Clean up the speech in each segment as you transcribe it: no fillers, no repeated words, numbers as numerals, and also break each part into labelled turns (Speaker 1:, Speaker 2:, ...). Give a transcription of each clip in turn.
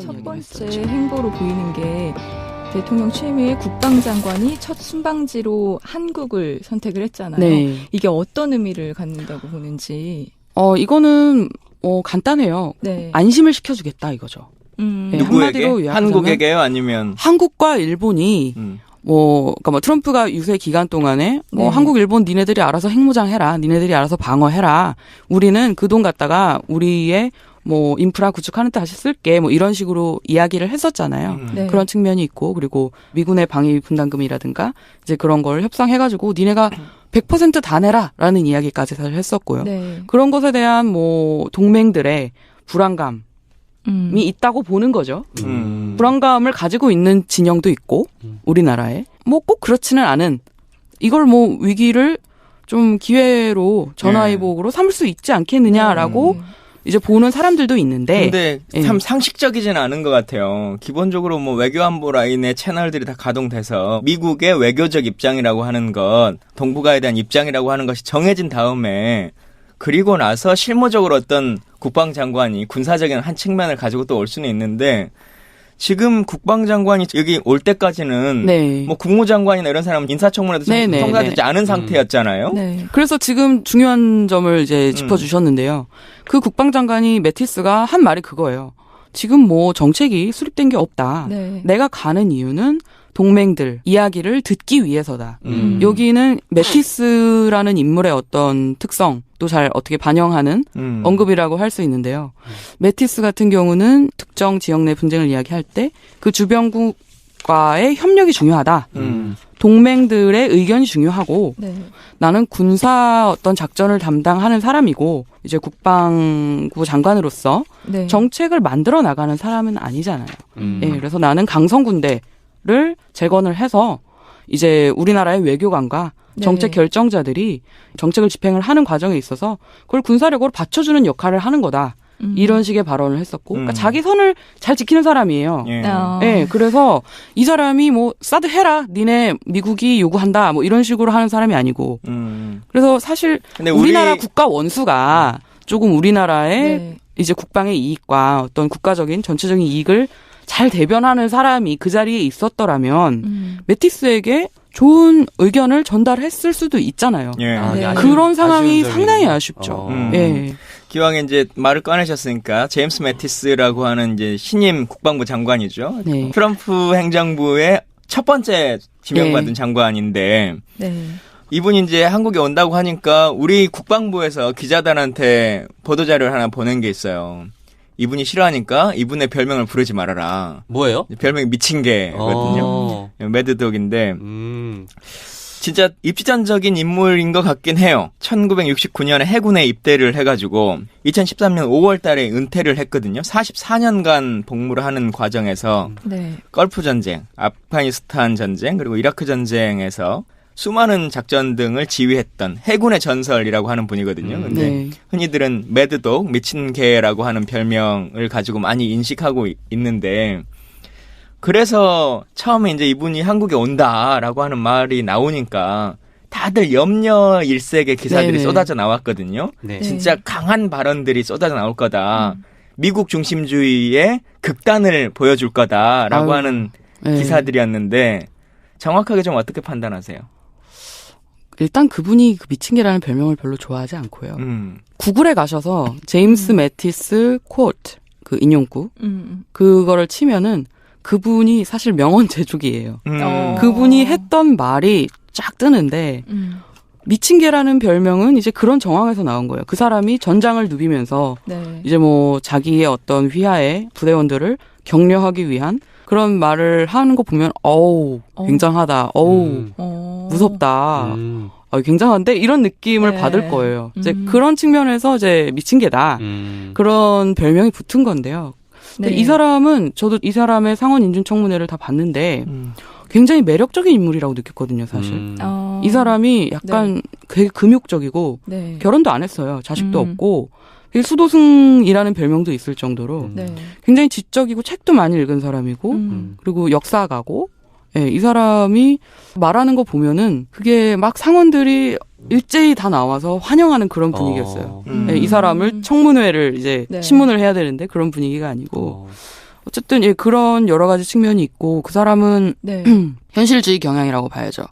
Speaker 1: 첫 번째 행보로 보이는 게 대통령 취임 후에 국방장관이 첫 순방지로 한국을 선택을 했잖아요.
Speaker 2: 네.
Speaker 1: 이게 어떤 의미를 갖는다고 보는지.
Speaker 2: 이거는 간단해요.
Speaker 1: 네.
Speaker 2: 안심을 시켜주겠다 이거죠.
Speaker 1: 네,
Speaker 3: 누구에게?
Speaker 2: 한마디로
Speaker 3: 한국에게요? 아니면
Speaker 2: 한국과 일본이 그러니까 트럼프가 유세 기간 동안에
Speaker 1: 네.
Speaker 2: 한국, 일본 니네들이 알아서 핵무장해라, 니네들이 알아서 방어해라. 우리는 그 돈 갖다가 우리의 인프라 구축하는 데 다시 쓸게. 이런 식으로 이야기를 했었잖아요.
Speaker 1: 네.
Speaker 2: 그런 측면이 있고, 그리고 미군의 방위 분담금이라든가 이제 그런 걸 협상해가지고 니네가 100% 다 내라라는 이야기까지 사실 했었고요.
Speaker 1: 네.
Speaker 2: 그런 것에 대한 동맹들의 불안감이 있다고 보는 거죠. 불안감을 가지고 있는 진영도 있고, 우리나라에. 꼭 그렇지는 않은, 이걸 위기를 좀 기회로 전화위복으로 삼을 수 있지 않겠느냐라고 이제 보는 사람들도 있는데.
Speaker 3: 근데 참 상식적이지는 않은 것 같아요. 기본적으로 외교안보 라인의 채널들이 다 가동돼서 미국의 외교적 입장이라고 하는 것, 동북아에 대한 입장이라고 하는 것이 정해진 다음에 그리고 나서 실무적으로 어떤 국방장관이 군사적인 한 측면을 가지고 또 올 수는 있는데 지금 국방장관이 여기 올 때까지는
Speaker 2: 네.
Speaker 3: 국무장관이나 이런 사람은 인사청문회도 통과되지 않은 상태였잖아요.
Speaker 1: 네.
Speaker 2: 그래서 지금 중요한 점을 이제 짚어주셨는데요. 그 국방장관이 매티스가 한 말이 그거예요. 지금 정책이 수립된 게 없다.
Speaker 1: 네.
Speaker 2: 내가 가는 이유는 동맹들 이야기를 듣기 위해서다. 여기는 매티스라는 인물의 어떤 특성도 잘 어떻게 반영하는 언급이라고 할 수 있는데요. 매티스 같은 경우는 특정 지역 내 분쟁을 이야기할 때 그 주변국과의 협력이 중요하다. 동맹들의 의견이 중요하고
Speaker 1: 네. 나는
Speaker 2: 나는 군사 어떤 작전을 담당하는 사람이고 이제 국방부 장관으로서
Speaker 1: 네.
Speaker 2: 정책을 만들어 나가는 사람은 아니잖아요. 예, 그래서 나는 강성군대를 재건을 해서 이제 우리나라의 외교관과 정책 결정자들이 정책을 집행을 하는 과정에 있어서 그걸 군사력으로 받쳐주는 역할을 하는 거다. 이런 식의 발언을 했었고, 그러니까 자기 선을 잘 지키는 사람이에요. 예, 그래서 이 사람이 사드 해라, 니네 미국이 요구한다, 이런 식으로 하는 사람이 아니고, 그래서 사실
Speaker 3: 근데
Speaker 2: 우리나라 국가 원수가 조금 우리나라의
Speaker 1: 네.
Speaker 2: 이제 국방의 이익과 어떤 국가적인 전체적인 이익을 잘 대변하는 사람이 그 자리에 있었더라면 매티스에게 좋은 의견을 전달했을 수도 있잖아요.
Speaker 3: 예.
Speaker 1: 네.
Speaker 2: 그런 상황이
Speaker 4: 아쉬운
Speaker 2: 상당히
Speaker 4: 점이네요.
Speaker 2: 아쉽죠. 예.
Speaker 3: 기왕에 이제 말을 꺼내셨으니까 제임스 매티스라고 하는 이제 신임 국방부 장관이죠.
Speaker 2: 네.
Speaker 3: 트럼프 행정부의 첫 번째 지명받은 장관인데
Speaker 1: 네.
Speaker 3: 이분이 이제 한국에 온다고 하니까 우리 국방부에서 기자단한테 보도자료를 하나 보낸 게 있어요. 이분이 싫어하니까 이분의 별명을 부르지 말아라.
Speaker 4: 뭐예요?
Speaker 3: 별명이 미친 개거든요. 매드독인데 진짜 입지전적인 인물인 것 같긴 해요. 1969년에 해군에 입대를 해가지고 2013년 5월 달에 은퇴를 했거든요. 44년간 복무를 하는 과정에서
Speaker 1: 네.
Speaker 3: 걸프 전쟁, 아프가니스탄 전쟁, 그리고 이라크 전쟁에서 수많은 작전 등을 지휘했던 해군의 전설이라고 하는 분이거든요. 근데
Speaker 2: 네.
Speaker 3: 흔히들은 매드독, 미친 개라고 하는 별명을 가지고 많이 인식하고 있는데 그래서 처음에 이제 이분이 한국에 온다라고 하는 말이 나오니까 다들 염려 일색의 기사들이
Speaker 2: 네네.
Speaker 3: 쏟아져 나왔거든요.
Speaker 4: 네.
Speaker 3: 진짜 강한 발언들이 쏟아져 나올 거다. 미국 중심주의의 극단을 보여줄 거다라고
Speaker 2: 아유,
Speaker 3: 하는
Speaker 2: 네.
Speaker 3: 기사들이었는데 정확하게 좀 어떻게 판단하세요?
Speaker 2: 일단 그분이 그 미친 개라는 별명을 별로 좋아하지 않고요. 구글에 가셔서 제임스 매티스 쿼트 그 인용구 그거를 치면은 그분이 사실 명언 제조기예요. 그분이 했던 말이 쫙 뜨는데 미친 개라는 별명은 이제 그런 정황에서 나온 거예요. 그 사람이 전장을 누비면서
Speaker 1: 네.
Speaker 2: 이제 자기의 어떤 휘하의 부대원들을 격려하기 위한 그런 말을 하는 거 보면 굉장하다. 무섭다. 굉장한데 이런 느낌을
Speaker 1: 네.
Speaker 2: 받을 거예요. 이제 그런 측면에서 이제 미친 개다. 그런 별명이 붙은 건데요. 근데
Speaker 1: 네.
Speaker 2: 이 사람은 저도 이 사람의 상원 인준 청문회를 다 봤는데 굉장히 매력적인 인물이라고 느꼈거든요, 사실. 이 사람이 약간 되게 금욕적이고
Speaker 1: 네.
Speaker 2: 결혼도 안 했어요. 자식도 없고 되게 수도승이라는 별명도 있을 정도로
Speaker 1: 네.
Speaker 2: 굉장히 지적이고 책도 많이 읽은 사람이고 그리고 역사가고 이 사람이 말하는 거 보면은 그게 막 상원들이 일제히 다 나와서 환영하는 그런 분위기였어요. 이 사람을 청문회를 이제
Speaker 1: 네.
Speaker 2: 신문을 해야 되는데 그런 분위기가 아니고 어쨌든 예, 그런 여러 가지 측면이 있고 그 사람은
Speaker 1: 네.
Speaker 2: 현실주의 경향이라고 봐야죠.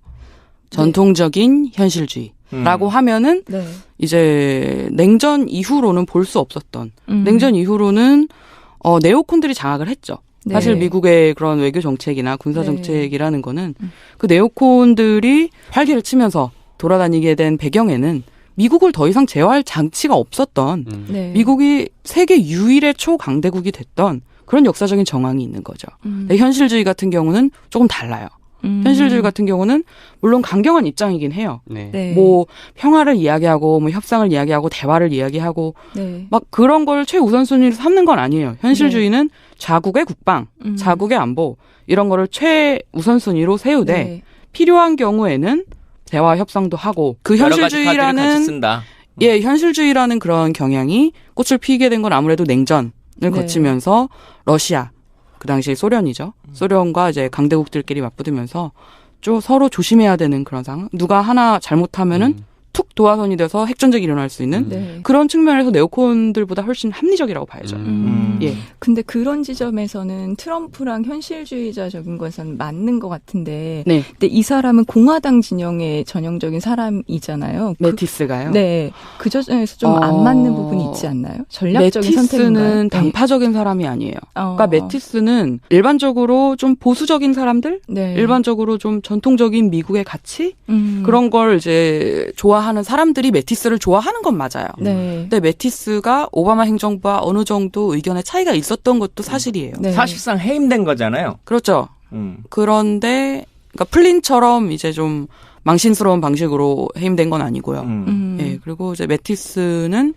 Speaker 2: 전통적인 현실주의라고 하면은
Speaker 1: 네.
Speaker 2: 이제 냉전 이후로는 볼 수 없었던 냉전 이후로는 네오콘들이 장악을 했죠.
Speaker 1: 네.
Speaker 2: 사실 미국의 그런 외교 정책이나 군사
Speaker 1: 네.
Speaker 2: 정책이라는 거는 그 네오콘들이 활기를 치면서 돌아다니게 된 배경에는 미국을 더 이상 제어할 장치가 없었던
Speaker 1: 네.
Speaker 2: 미국이 세계 유일의 초강대국이 됐던 그런 역사적인 정황이 있는 거죠. 근데 현실주의 같은 경우는 조금 달라요. 현실주의 같은 경우는 물론 강경한 입장이긴 해요.
Speaker 4: 네.
Speaker 1: 네.
Speaker 2: 뭐 평화를 이야기하고 뭐 협상을 이야기하고 대화를 이야기하고
Speaker 1: 네.
Speaker 2: 막 그런 걸 최우선순위로 삼는 건 아니에요. 현실주의는 자국의 국방, 자국의 안보 이런 거를 최우선순위로 세우되
Speaker 1: 네.
Speaker 2: 필요한 경우에는 대화 협상도 하고 그
Speaker 3: 여러 가지 카드를 같이
Speaker 2: 현실주의라는
Speaker 3: 쓴다.
Speaker 2: 예, 현실주의라는 그런 경향이 꽃을 피게 된 건 아무래도 냉전을 거치면서 러시아, 그 당시 소련이죠. 소련과 이제 강대국들끼리 맞붙으면서 좀 서로 조심해야 되는 그런 상황. 누가 하나 잘못하면은 툭 도화선이 돼서 핵전쟁이 일어날 수 있는
Speaker 1: 네.
Speaker 2: 그런 측면에서 네오콘들보다 훨씬 합리적이라고 봐야죠. 예.
Speaker 1: 근데 그런 지점에서는 트럼프랑 현실주의자적인 것은 맞는 것 같은데,
Speaker 2: 네.
Speaker 1: 근데 이 사람은 공화당 진영의 전형적인 사람이잖아요.
Speaker 2: 메티스가요.
Speaker 1: 네, 그 점에서 좀 안 맞는 부분이 있지 않나요? 전략적인
Speaker 2: 메티스는
Speaker 1: 선택인가요?
Speaker 2: 당파적인 사람이 아니에요.
Speaker 1: 어.
Speaker 2: 그러니까 메티스는 일반적으로 좀 보수적인 사람들,
Speaker 1: 네.
Speaker 2: 일반적으로 좀 전통적인 미국의 가치 그런 걸 이제 좋아하는 사람들이 메티스를 좋아하는 건 맞아요.
Speaker 1: 네.
Speaker 2: 근데 메티스가 오바마 행정부와 어느 정도 의견의 차이가 있었던 것도 사실이에요.
Speaker 1: 네.
Speaker 3: 사실상 해임된 거잖아요.
Speaker 2: 그렇죠. 그런데 그러니까 플린처럼 이제 좀 망신스러운 방식으로 해임된 건 아니고요. 예, 그리고 이제 메티스는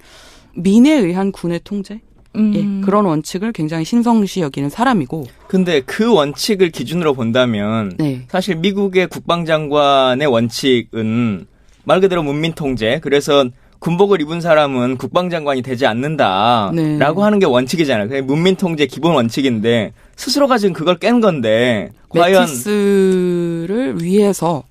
Speaker 2: 민에 의한 군의 통제, 예, 그런 원칙을 굉장히 신성시 여기는 사람이고.
Speaker 3: 근데 그 원칙을 기준으로 본다면
Speaker 2: 네.
Speaker 3: 사실 미국의 국방장관의 원칙은 말 그대로 문민 통제. 그래서 군복을 입은 사람은 국방장관이 되지 않는다라고
Speaker 2: 네.
Speaker 3: 하는 게 원칙이잖아요. 그게 문민 통제 기본 원칙인데 스스로가 지금 그걸 깬 건데 과연
Speaker 2: 메티스를 위해서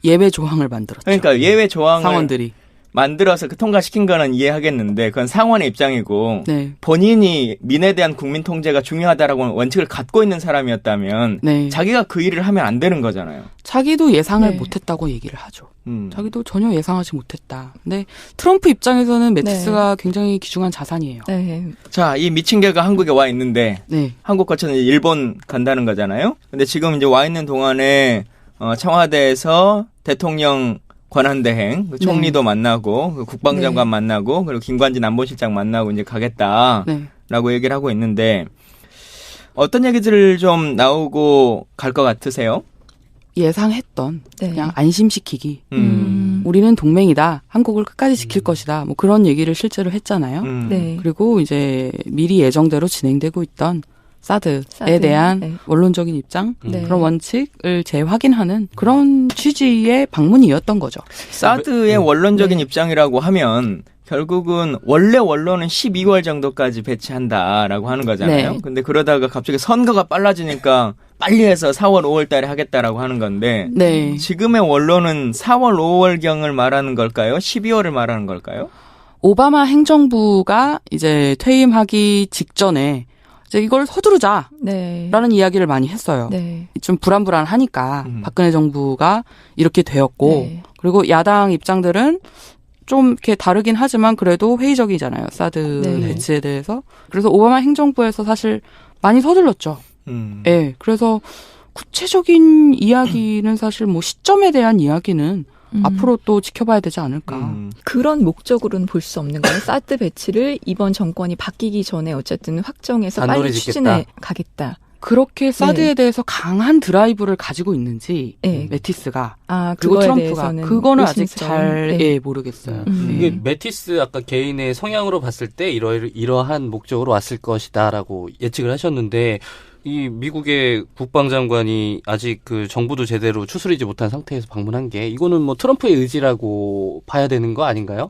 Speaker 2: 예외 조항을 만들었죠.
Speaker 3: 그러니까 예외 조항을
Speaker 2: 상원들이.
Speaker 3: 만들어서 그 통과시킨 거는 이해하겠는데 그건 상원의 입장이고
Speaker 2: 네.
Speaker 3: 본인이 민에 대한 국민 통제가 중요하다라고 하는 원칙을 갖고 있는 사람이었다면
Speaker 2: 네.
Speaker 3: 자기가 그 일을 하면 안 되는 거잖아요.
Speaker 2: 자기도 예상을
Speaker 1: 네.
Speaker 2: 못했다고 얘기를 하죠. 자기도 전혀 예상하지 못했다. 근데 트럼프 입장에서는 메티스가 굉장히 귀중한 자산이에요.
Speaker 1: 네.
Speaker 3: 자, 이 미친 개가 한국에 와 있는데
Speaker 2: 네.
Speaker 3: 한국 거쳐서 이제 일본 간다는 거잖아요. 근데 지금 이제 와 있는 동안에 청와대에서 대통령 권한대행, 그 총리도 만나고, 그 국방장관 만나고, 그리고 김관진 안보실장 만나고 이제 가겠다라고 얘기를 하고 있는데 어떤 얘기들을 좀 나오고 갈 것 같으세요?
Speaker 2: 예상했던
Speaker 1: 네.
Speaker 2: 그냥 안심시키기. 우리는 동맹이다. 한국을 끝까지 지킬 것이다. 뭐 그런 얘기를 실제로 했잖아요.
Speaker 1: 네.
Speaker 2: 그리고 이제 미리 예정대로 진행되고 있던 사드에 대한
Speaker 1: 네.
Speaker 2: 원론적인 입장,
Speaker 1: 네.
Speaker 2: 그런 원칙을 재확인하는 그런 취지의 방문이었던 거죠.
Speaker 3: 사드의 원론적인 입장이라고 하면 결국은 원래 원론은 12월 정도까지 배치한다라고 하는 거잖아요.
Speaker 2: 네.
Speaker 3: 근데 그러다가 갑자기 선거가 빨라지니까 빨리 해서 4월, 5월 달에 하겠다라고 하는 건데
Speaker 2: 네.
Speaker 3: 지금의 원론은 4월, 5월경을 말하는 걸까요? 12월을 말하는 걸까요?
Speaker 2: 오바마 행정부가 이제 퇴임하기 직전에 이제 이걸 서두르자라는
Speaker 1: 네.
Speaker 2: 이야기를 많이 했어요.
Speaker 1: 네.
Speaker 2: 좀 불안하니까 박근혜 정부가 이렇게 되었고
Speaker 1: 네.
Speaker 2: 그리고 야당 입장들은 좀 이렇게 다르긴 하지만 그래도 회의적이잖아요. 사드
Speaker 1: 네.
Speaker 2: 배치에 대해서. 그래서 오바마 행정부에서 사실 많이 서둘렀죠. 예. 그래서 구체적인 이야기는 사실 뭐 시점에 대한 이야기는 앞으로 또 지켜봐야 되지 않을까.
Speaker 1: 그런 목적으로는 볼 수 없는 거예요. 사드 배치를 이번 정권이 바뀌기 전에 어쨌든 확정해서
Speaker 4: 단도리
Speaker 1: 빨리
Speaker 4: 짓겠다.
Speaker 1: 추진해 가겠다.
Speaker 2: 그렇게 사드에 대해서 강한 드라이브를 가지고 있는지
Speaker 1: 네.
Speaker 2: 메티스가
Speaker 1: 아,
Speaker 2: 그리고
Speaker 1: 그거에
Speaker 2: 트럼프가
Speaker 1: 대해서는
Speaker 2: 그거는 아직
Speaker 1: 의심스러운.
Speaker 2: 잘
Speaker 1: 네.
Speaker 2: 모르겠어요.
Speaker 4: 이게 메티스 아까 개인의 성향으로 봤을 때 이러한 목적으로 왔을 것이다라고 예측을 하셨는데 이 미국의 국방장관이 아직 그 정부도 제대로 추스리지 못한 상태에서 방문한 게 이거는 뭐 트럼프의 의지라고 봐야 되는 거 아닌가요?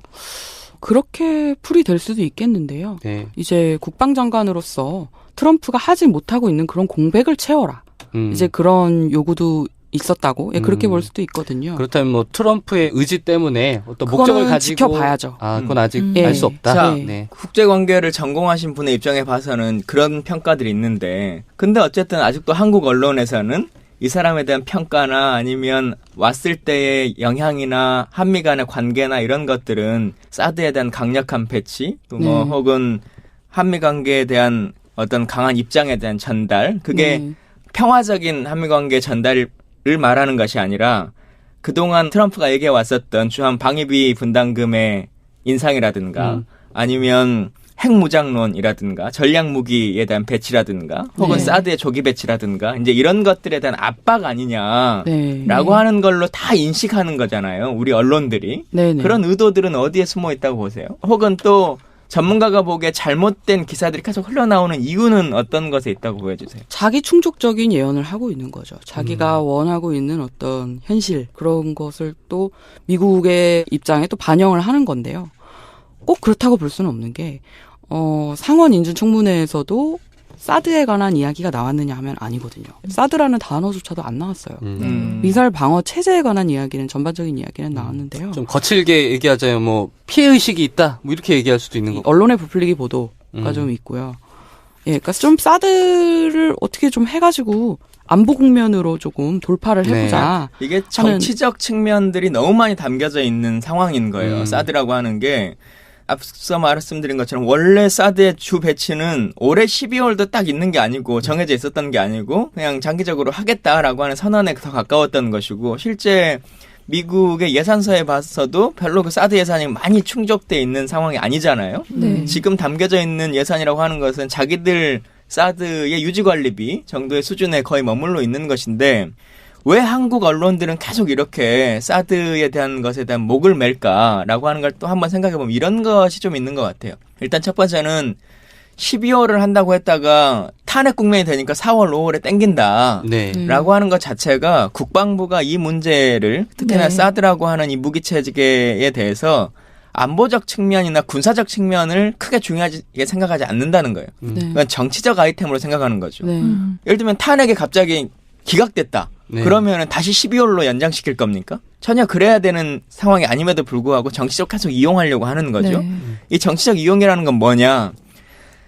Speaker 2: 그렇게 풀이될 수도 있겠는데요.
Speaker 4: 네.
Speaker 2: 이제 국방장관으로서 트럼프가 하지 못하고 있는 그런 공백을 채워라. 이제 그런 요구도 있었다고 그렇게 볼 수도 있거든요.
Speaker 4: 그렇다면 뭐 트럼프의 의지 때문에 어떤
Speaker 2: 그거는
Speaker 4: 목적을 가지고
Speaker 2: 지켜봐야죠.
Speaker 4: 그건 아직
Speaker 2: 예.
Speaker 4: 알 수 없다.
Speaker 3: 자,
Speaker 4: 네.
Speaker 3: 국제관계를 전공하신 분의 입장에 봐서는 그런 평가들이 있는데, 근데 어쨌든 아직도 한국 언론에서는 이 사람에 대한 평가나 아니면 왔을 때의 영향이나 한미 간의 관계나 이런 것들은 사드에 대한 강력한 배치, 또 뭐 혹은 한미 관계에 대한 어떤 강한 입장에 대한 전달, 그게 평화적인 한미 관계 전달을 말하는 것이 아니라 그동안 트럼프가 얘기해 왔었던 주한 방위비 분담금의 인상이라든가 아니면 핵무장론이라든가 전략무기에 대한 배치라든가 혹은 사드의 조기 배치라든가 이제 이런 것들에 대한 압박 아니냐라고 하는 걸로 다 인식하는 거잖아요. 우리 언론들이. 그런 의도들은 어디에 숨어 있다고 보세요? 혹은 또 전문가가 보기에 잘못된 기사들이 계속 흘러나오는 이유는 어떤 것에 있다고 보여주세요?
Speaker 2: 자기 충족적인 예언을 하고 있는 거죠. 자기가 원하고 있는 어떤 현실 그런 것을 또 미국의 입장에 또 반영을 하는 건데요. 꼭 그렇다고 볼 수는 없는 게 상원 인준청문회에서도 사드에 관한 이야기가 나왔느냐 하면 아니거든요. 사드라는 단어조차도 안 나왔어요. 미사일 방어 체제에 관한 이야기는 전반적인 이야기는 나왔는데요.
Speaker 4: 좀 거칠게 얘기하자면 뭐 피해 의식이 있다, 뭐 이렇게 얘기할 수도 있는 거고.
Speaker 2: 언론의 부풀리기 보도가 좀 있고요. 그러니까 좀 사드를 어떻게 좀 해가지고 안보 국면으로 조금 돌파를 해보자.
Speaker 3: 이게 정치적 측면들이 너무 많이 담겨져 있는 상황인 거예요. 사드라고 하는 게. 앞서 말씀드린 것처럼 원래 사드의 주 배치는 올해 12월도 딱 있는 게 아니고 정해져 있었던 게 아니고 그냥 장기적으로 하겠다라고 하는 선언에 더 가까웠던 것이고 실제 미국의 예산서에 봐서도 별로 그 사드 예산이 많이 충족돼 있는 상황이 아니잖아요. 지금 담겨져 있는 예산이라고 하는 것은 자기들 사드의 유지관리비 정도의 수준에 거의 머물러 있는 것인데 왜 한국 언론들은 계속 이렇게 사드에 대한 것에 대한 목을 맬까라고 하는 걸 또 한번 생각해보면 이런 것이 좀 있는 것 같아요. 일단 첫 번째는 12월을 한다고 했다가 탄핵 국면이 되니까 4월, 5월에 땡긴다라고 하는 것 자체가 국방부가 이 문제를 특히나 사드라고 하는 이 무기체계에 대해서 안보적 측면이나 군사적 측면을 크게 중요하게 생각하지 않는다는 거예요. 그건 정치적 아이템으로 생각하는 거죠. 예를 들면 탄핵이 갑자기 기각됐다. 그러면 다시 12월로 연장시킬 겁니까? 전혀 그래야 되는 상황이 아님에도 불구하고 정치적 계속 이용하려고 하는 거죠. 이 정치적 이용이라는 건 뭐냐?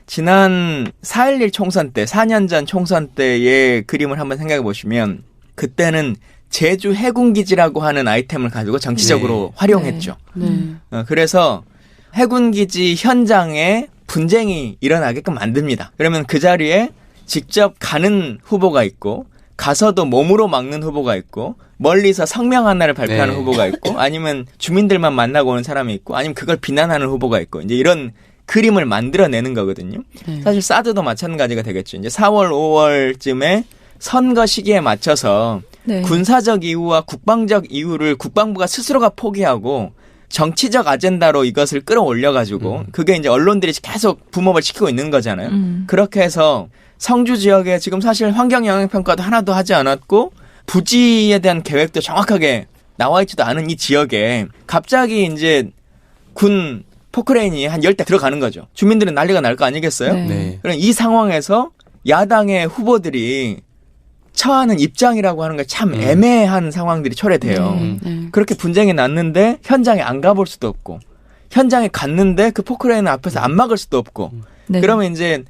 Speaker 3: 지난 4.11 총선 때, 4년 전 총선 때의 그림을 한번 생각해 보시면 그때는 제주 해군기지라고 하는 아이템을 가지고 정치적으로 활용했죠. 그래서 해군기지 현장에 분쟁이 일어나게끔 만듭니다. 그러면 그 자리에 직접 가는 후보가 있고 가서도 몸으로 막는 후보가 있고 멀리서 성명 하나를 발표하는 후보가 있고 아니면 주민들만 만나고 오는 사람이 있고 아니면 그걸 비난하는 후보가 있고 이제 이런 그림을 만들어내는 거거든요. 사실 사드도 마찬가지가 되겠죠. 이제 4월, 5월쯤에 선거 시기에 맞춰서 군사적 이유와 국방적 이유를 국방부가 스스로가 포기하고 정치적 아젠다로 이것을 끌어올려가지고 그게 이제 언론들이 계속 붐업을 시키고 있는 거잖아요. 그렇게 해서 성주 지역에 지금 사실 환경영향평가도 하나도 하지 않았고 부지에 대한 계획도 정확하게 나와 있지도 않은 이 지역에 갑자기 이제 군 포크레인이 한 10대 들어가는 거죠. 주민들은 난리가 날 거 아니겠어요? 그럼 이 상황에서 야당의 후보들이 처하는 입장이라고 하는 게 참 애매한 상황들이 초래돼요. 그렇게 분쟁이 났는데 현장에 안 가볼 수도 없고 현장에 갔는데 그 포크레인 앞에서 안 막을 수도 없고 그러면 이제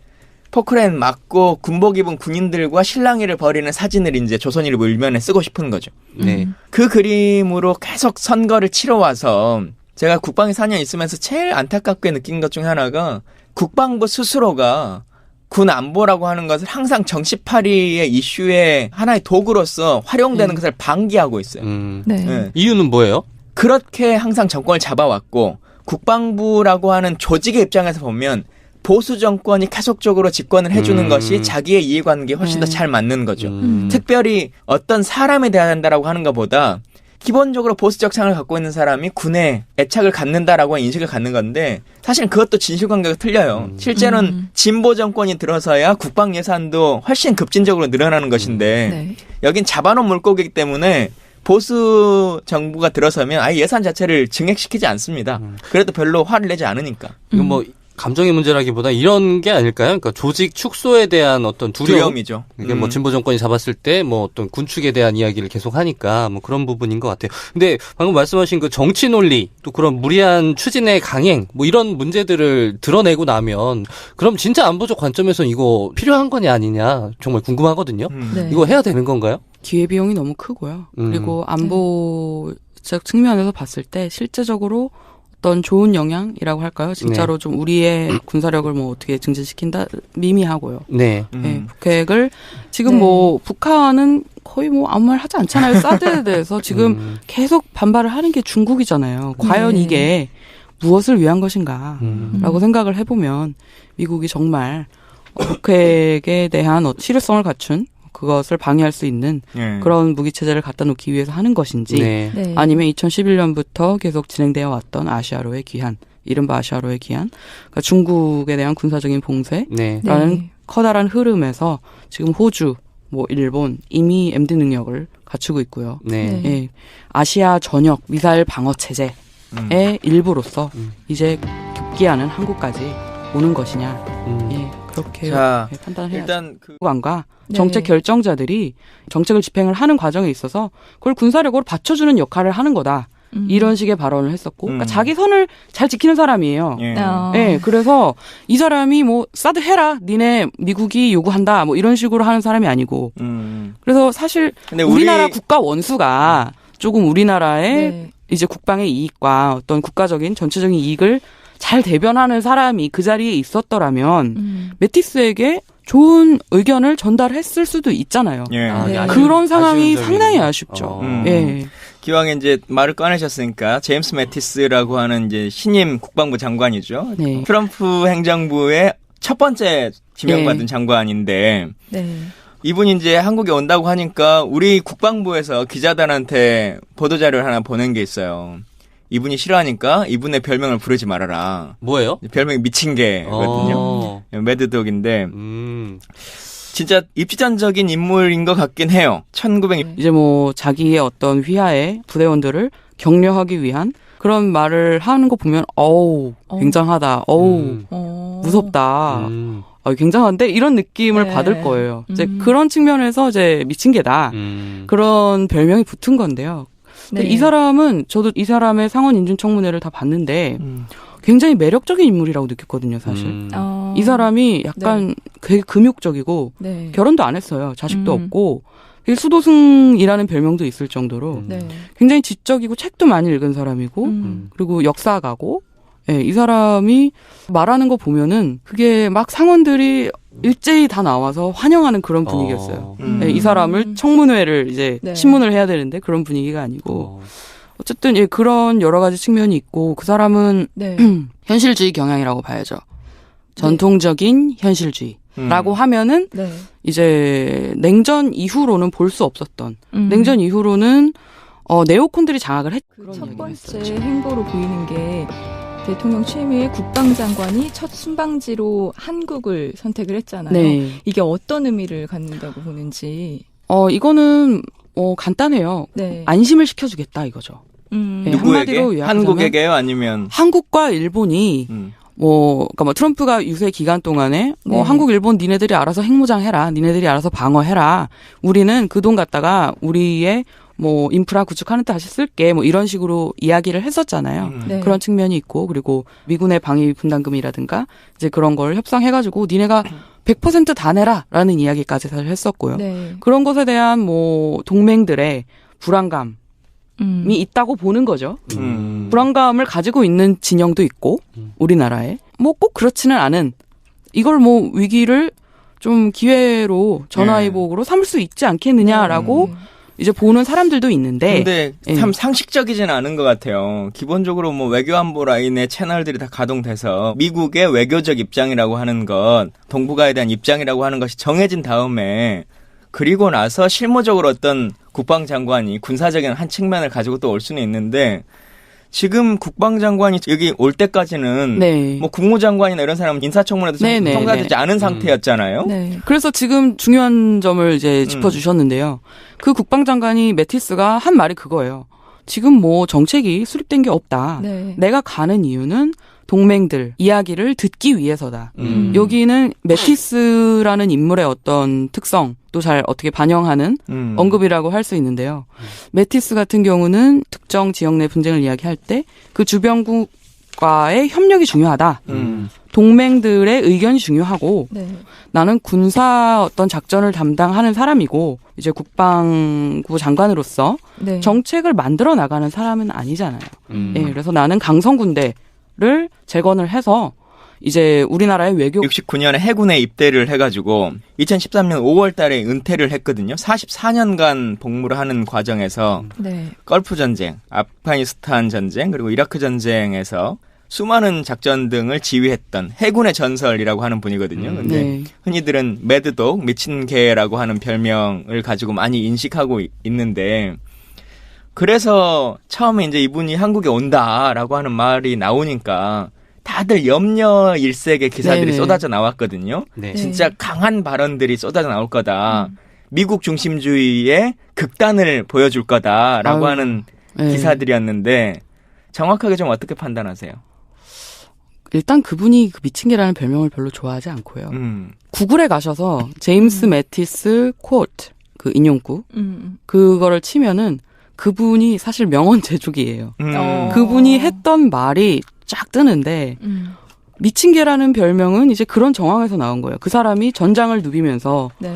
Speaker 3: 포크레인 맞고 군복 입은 군인들과 실랑이를 벌이는 사진을 이제 조선일보 일면에 쓰고 싶은 거죠. 그 그림으로 계속 선거를 치러와서 제가 국방에 4년 있으면서 제일 안타깝게 느낀 것 중에 하나가 국방부 스스로가 군 안보라고 하는 것을 항상 정치파리의 이슈의 하나의 도구로서 활용되는 것을 방기하고 있어요.
Speaker 4: 이유는 뭐예요?
Speaker 3: 그렇게 항상 정권을 잡아왔고 국방부라고 하는 조직의 입장에서 보면 보수 정권이 계속적으로 집권을 해주는 것이 자기의 이해관계에 훨씬 더 잘 맞는 거죠. 특별히 어떤 사람에 대해야 한다라고 하는 것보다 기본적으로 보수적 상을 갖고 있는 사람이 군에 애착을 갖는다라고 하는 인식을 갖는 건데 사실은 그것도 진실관계가 틀려요. 실제로는 진보 정권이 들어서야 국방 예산도 훨씬 급진적으로 늘어나는 것인데 여긴 잡아놓은 물고기이기 때문에 보수 정부가 들어서면 아예 예산 자체를 증액시키지 않습니다. 그래도 별로 화를 내지 않으니까.
Speaker 4: 이건 뭐 감정의 문제라기보다 이런 게 아닐까요? 그러니까 조직 축소에 대한 어떤
Speaker 3: 두려움이죠.
Speaker 4: 이게 뭐 진보 정권이 잡았을 때 뭐 어떤 군축에 대한 이야기를 계속 하니까 뭐 그런 부분인 것 같아요. 근데 방금 말씀하신 그 정치 논리 또 그런 무리한 추진의 강행 뭐 이런 문제들을 드러내고 나면 그럼 진짜 안보적 관점에서는 이거 필요한 거냐 아니냐 정말 궁금하거든요.
Speaker 1: 네.
Speaker 4: 이거 해야 되는 건가요?
Speaker 2: 기회비용이 너무 크고요. 그리고 안보적 측면에서 봤을 때 실제적으로 어떤 좋은 영향이라고 할까요? 진짜로 좀 우리의 군사력을 뭐 어떻게 증진시킨다? 미미하고요.
Speaker 4: 네.
Speaker 2: 네, 북핵을 지금 뭐 북한은 거의 뭐 아무 말 하지 않잖아요. 사드에 대해서 지금 계속 반발을 하는 게 중국이잖아요. 과연 이게 무엇을 위한 것인가? 라고 생각을 해보면 미국이 정말 북핵에 대한 실효성을 갖춘 그것을 방해할 수 있는 그런 무기체제를 갖다 놓기 위해서 하는 것인지 아니면 2011년부터 계속 진행되어 왔던 아시아로의 귀환, 이른바 아시아로의 귀환, 그러니까 중국에 대한 군사적인 봉쇄라는 커다란 흐름에서 지금 호주, 뭐 일본 이미 MD 능력을 갖추고 있고요. 예, 아시아 전역 미사일 방어 체제의 일부로서 이제 급기야는 한국까지 오는 것이냐. 예, 그렇게 판단을 해야죠.
Speaker 3: 일단
Speaker 2: 관과 정책 결정자들이 정책을 집행을 하는 과정에 있어서 그걸 군사력으로 받쳐주는 역할을 하는 거다. 이런 식의 발언을 했었고, 그러니까 자기 선을 잘 지키는 사람이에요. 예, 그래서 이 사람이 뭐 사드 해라, 니네 미국이 요구한다, 뭐 이런 식으로 하는 사람이 아니고, 그래서 사실 우리나라 국가 원수가 조금 우리나라의 이제 국방의 이익과 어떤 국가적인 전체적인 이익을 잘 대변하는 사람이 그 자리에 있었더라면 메티스에게 좋은 의견을 전달했을 수도 있잖아요. 그런 상황이 상당히 아쉽죠. 예.
Speaker 3: 기왕에 이제 말을 꺼내셨으니까 제임스 매티스라고 하는 이제 신임 국방부 장관이죠. 트럼프 행정부의 첫 번째 지명받은 장관인데 이분이 이제 한국에 온다고 하니까 우리 국방부에서 기자단한테 보도자료를 하나 보낸 게 있어요. 이분이 싫어하니까 이분의 별명을 부르지 말아라.
Speaker 4: 뭐예요?
Speaker 3: 별명이 미친 개거든요. 매드독인데 진짜 입지전적인 인물인 것 같긴 해요.
Speaker 2: 이제 뭐 자기의 어떤 휘하의 부대원들을 격려하기 위한 그런 말을 하는 거 보면 굉장하다. 무섭다. 굉장한데 이런 느낌을 받을 거예요. 이제 그런 측면에서 이제 미친 개다. 그런 별명이 붙은 건데요. 이 사람은 저도 이 사람의 상원 인준청문회를 다 봤는데 굉장히 매력적인 인물이라고 느꼈거든요, 사실. 이 사람이 약간 되게 금욕적이고 결혼도 안 했어요. 자식도 없고 되게 수도승이라는 별명도 있을 정도로 굉장히 지적이고 책도 많이 읽은 사람이고 그리고 역사가고 이 사람이 말하는 거 보면은 그게 막 상원들이 일제히 다 나와서 환영하는 그런 분위기였어요. 이 사람을 청문회를 이제 신문을 해야 되는데 그런 분위기가 아니고 어쨌든 그런 여러 가지 측면이 있고 그 사람은 현실주의 경향이라고 봐야죠. 전통적인 현실주의라고 하면은 이제 냉전 이후로는 볼 수 없었던 냉전 이후로는 네오콘들이 장악을 했.
Speaker 1: 첫 번째 행보로 보이는 게 대통령 취임 후에 국방장관이 첫 순방지로 한국을 선택을 했잖아요. 이게 어떤 의미를 갖는다고 보는지.
Speaker 2: 이거는 간단해요. 안심을 시켜주겠다 이거죠.
Speaker 3: 누구에게? 한국에게요? 아니면
Speaker 2: 한국과 일본이 그러니까 트럼프가 유세 기간 동안에 한국, 일본 니네들이 알아서 핵무장 해라, 니네들이 알아서 방어해라. 우리는 그 돈 갖다가 우리의 인프라 구축하는 데 다시 쓸게. 이런 식으로 이야기를 했었잖아요. 그런 측면이 있고, 그리고 미군의 방위 분담금이라든가, 이제 그런 걸 협상해가지고, 니네가 100% 다 내라라는 이야기까지 사실 했었고요. 그런 것에 대한 동맹들의 불안감이 있다고 보는 거죠. 불안감을 가지고 있는 진영도 있고, 우리나라에. 꼭 그렇지는 않은, 이걸 위기를 좀 기회로 전화위복으로 삼을 수 있지 않겠느냐라고, 이제 보는 사람들도 있는데.
Speaker 3: 근데 참 상식적이진 않은 것 같아요. 기본적으로 외교안보 라인의 채널들이 다 가동돼서 미국의 외교적 입장이라고 하는 것, 동북아에 대한 입장이라고 하는 것이 정해진 다음에 그리고 나서 실무적으로 어떤 국방장관이 군사적인 한 측면을 가지고 또 올 수는 있는데 지금 국방장관이 여기 올 때까지는 국무장관이나 이런 사람은 인사청문회도 통과되지 않은 상태였잖아요.
Speaker 2: 그래서 지금 중요한 점을 이제 짚어주셨는데요. 그 국방장관이 매티스가 한 말이 그거예요. 지금 정책이 수립된 게 없다. 내가 가는 이유는 동맹들 이야기를 듣기 위해서다. 여기는 메티스라는 인물의 어떤 특성도 잘 어떻게 반영하는 언급이라고 할 수 있는데요. 메티스 같은 경우는 특정 지역 내 분쟁을 이야기할 때 그 주변국과의 협력이 중요하다. 동맹들의 의견이 중요하고 네. 나는 군사 어떤 작전을 담당하는 사람이고 이제 국방부 장관으로서 네. 정책을 만들어 나가는 사람은 아니잖아요. 예, 그래서 나는 강성군대를 재건을 해서 이제 우리나라의 외교
Speaker 3: 69년에 해군에 입대를 해가지고 2013년 5월 달에 은퇴를 했거든요. 44년간 복무를 하는 과정에서 네. 걸프 전쟁, 아프가니스탄 전쟁, 그리고 이라크 전쟁에서 수많은 작전 등을 지휘했던 해군의 전설이라고 하는 분이거든요. 근데 네. 흔히들은 매드독, 미친 개라고 하는 별명을 가지고 많이 인식하고 있는데 그래서 처음에 이제 이분이 한국에 온다라고 하는 말이 나오니까 다들 염려 일색의 기사들이 네네. 쏟아져 나왔거든요. 네. 진짜 강한 발언들이 쏟아져 나올 거다. 미국 중심주의의 극단을 보여줄 거다라고 하는 네. 기사들이었는데 정확하게 좀 어떻게 판단하세요?
Speaker 2: 일단 그분이 그 미친 개라는 별명을 별로 좋아하지 않고요. 구글에 가셔서 제임스 매티스 쿼트 그 인용구 그거를 치면은 그분이 사실 명언 제조기예요. 그분이 했던 말이 쫙 뜨는데 미친 개라는 별명은 이제 그런 정황에서 나온 거예요. 그 사람이 전장을 누비면서 네.